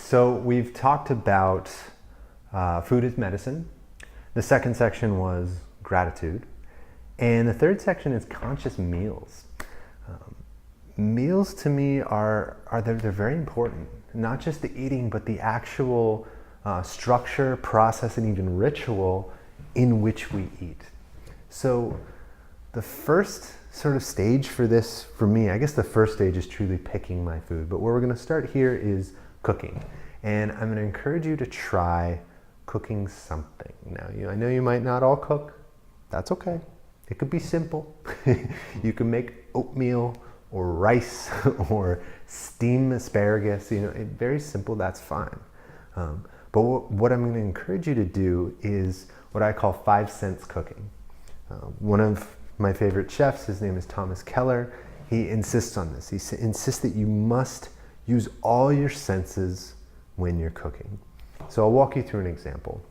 So we've talked about food as medicine. The second section was gratitude. And the third section is conscious meals. Meals to me they're very important. Not just the eating, but the actual structure, process, and even ritual in which we eat. So the first sort of stage for this, for me, I guess the first stage is truly picking my food. But where we're going to start here is cooking. And I'm going to encourage you to try cooking something. Now, I know you might not all cook. That's okay. It could be simple. You can make oatmeal or rice or steam asparagus. Very simple, that's fine. But what I'm going to encourage you to do is what I call 5 sense cooking. One of my favorite chefs, his name is Thomas Keller, he insists on this. He insists that you must use all your senses when you're cooking. So I'll walk you through an example.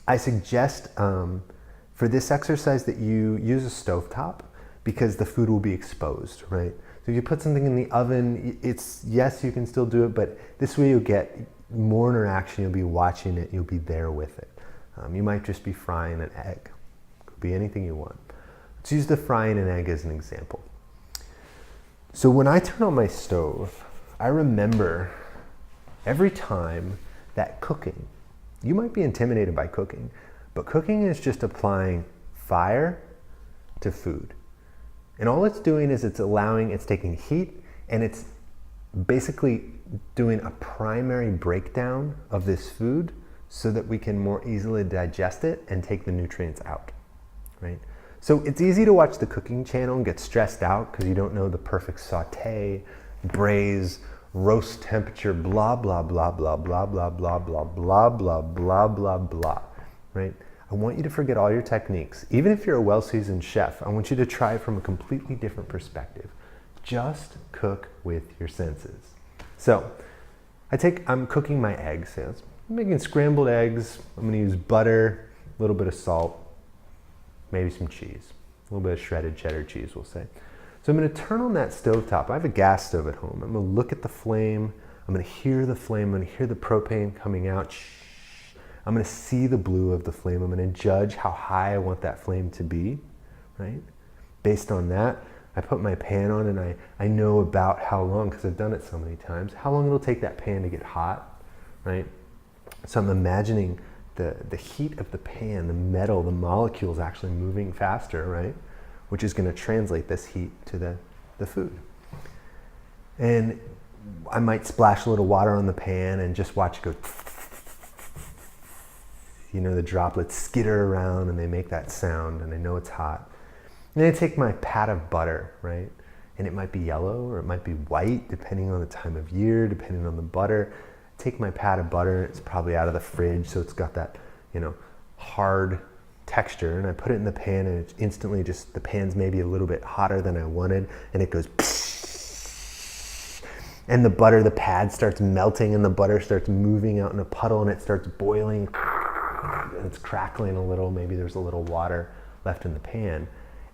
I suggest for this exercise that you use a stovetop because the food will be exposed, right? So if you put something in the oven, yes, you can still do it, but this way you'll get more interaction, you'll be watching it, you'll be there with it. You might just be frying an egg. Could be anything you want. Let's use the frying an egg as an example. So when I turn on my stove, I remember every time that cooking, you might be intimidated by cooking, but cooking is just applying fire to food. And all it's doing is it's taking heat and it's basically doing a primary breakdown of this food so that we can more easily digest it and take the nutrients out, right? So it's easy to watch the cooking channel and get stressed out because you don't know the perfect saute, braise, roast temperature, blah, blah, blah, blah, blah, blah, blah, blah, blah, blah, blah, blah, blah, right? I want you to forget all your techniques. Even if you're a well-seasoned chef, I want you to try it from a completely different perspective. Just cook with your senses. So I'm cooking my eggs. I'm making scrambled eggs. I'm gonna use butter, a little bit of salt, maybe some cheese, a little bit of shredded cheddar cheese, we'll say. So I'm going to turn on that stovetop. I have a gas stove at home. I'm going to look at the flame. I'm going to hear the flame. I'm going to hear the propane coming out. I'm going to see the blue of the flame. I'm going to judge how high I want that flame to be, right? Based on that, I put my pan on and I know about how long, because I've done it so many times, how long it'll take that pan to get hot, right? So I'm imagining the heat of the pan, the metal, the molecules actually moving faster, right? Which is going to translate this heat to the food. And I might splash a little water on the pan and just watch it go, the droplets skitter around and they make that sound and I know it's hot. And then I take my pat of butter, right? And it might be yellow or it might be white depending on the time of year, depending on the butter. Take my pat of butter, it's probably out of the fridge, so it's got that, hard texture, and I put it in the pan and it's instantly just, the pan's maybe a little bit hotter than I wanted, and it goes psh, and the pad starts melting and the butter starts moving out in a puddle and it starts boiling and it's crackling a little, maybe there's a little water left in the pan.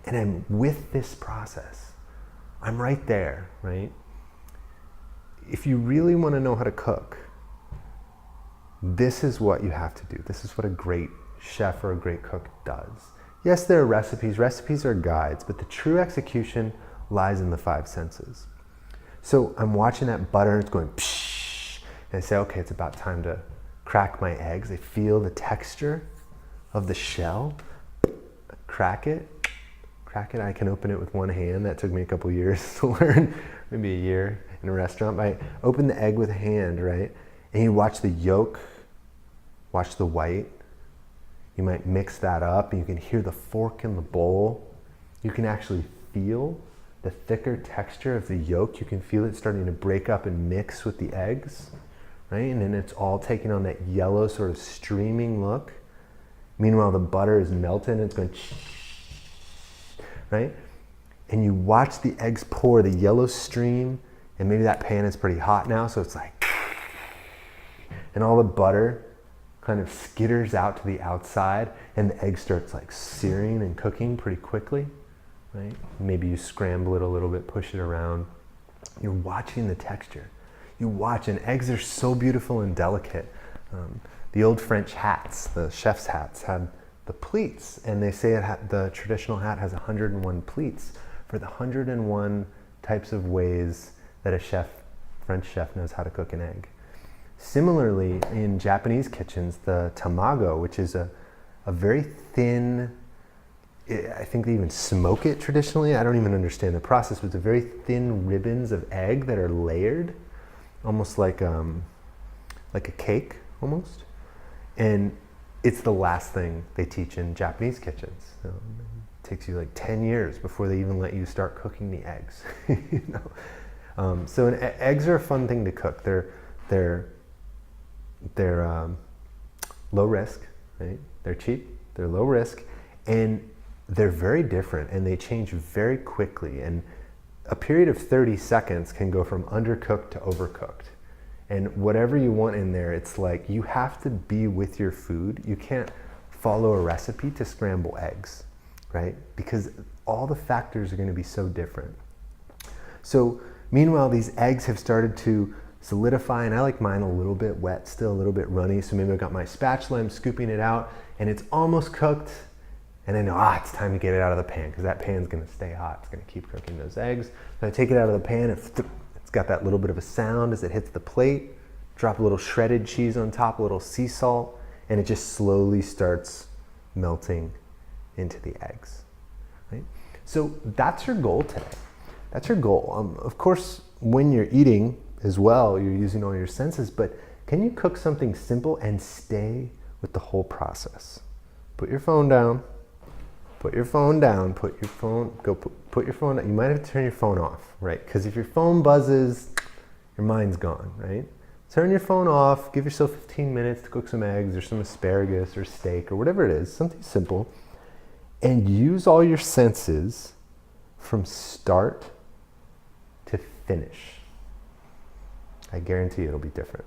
And I'm with this process. I'm right there, right? If you really want to know how to cook, this is what you have to do. This is what a great chef or a great cook does. Yes, there are recipes. Recipes are guides, but the true execution lies in the 5 senses. So I'm watching that butter, it's going psh, and I say, okay, it's about time to crack my eggs. I feel the texture of the shell. Crack it. I can open it with one hand. That took me a couple years to learn, maybe a year in a restaurant. I open the egg with a hand, right? And you watch the yolk, watch the white. You might mix that up and you can hear the fork in the bowl. You can actually feel the thicker texture of the yolk. You can feel it starting to break up and mix with the eggs, right? And then it's all taking on that yellow sort of streaming look. Meanwhile, the butter is melted and it's going right? And you watch the eggs pour, the yellow stream, and maybe that pan is pretty hot now, so it's like, and all the butter kind of skitters out to the outside and the egg starts like searing and cooking pretty quickly, right? Maybe you scramble it a little bit, push it around. You're watching the texture. You watch, and eggs are so beautiful and delicate. The old French hats, the chef's hats, had the pleats, and they say the traditional hat has 101 pleats for the 101 types of ways that a French chef knows how to cook an egg. Similarly, in Japanese kitchens, the tamago, which is a very thin, I think they even smoke it traditionally. I don't even understand the process, but it's a very thin ribbons of egg that are layered, almost like a cake, almost. And it's the last thing they teach in Japanese kitchens. It takes you like 10 years before they even let you start cooking the eggs. You know? So eggs are a fun thing to cook. They're low risk, right? They're cheap, they're low risk, and they're very different, and they change very quickly. And a period of 30 seconds can go from undercooked to overcooked. And whatever you want in there, it's like you have to be with your food. You can't follow a recipe to scramble eggs, right? Because all the factors are going to be so different. So meanwhile, these eggs have started to solidify, and I like mine a little bit wet, still a little bit runny. So maybe I've got my spatula, I'm scooping it out, and it's almost cooked. And I know, it's time to get it out of the pan, because that pan's gonna stay hot. It's gonna keep cooking those eggs. So I take it out of the pan, and it's got that little bit of a sound as it hits the plate. Drop a little shredded cheese on top, a little sea salt, and it just slowly starts melting into the eggs, right? So that's your goal today. That's your goal. Of course, when you're eating as well, you're using all your senses, but can you cook something simple and stay with the whole process? Put your phone down. Put your phone down, put your phone down. You might have to turn your phone off, right? Because if your phone buzzes, your mind's gone, right? Turn your phone off, give yourself 15 minutes to cook some eggs or some asparagus or steak or whatever it is, something simple, and use all your senses from start to finish. I guarantee it'll be different.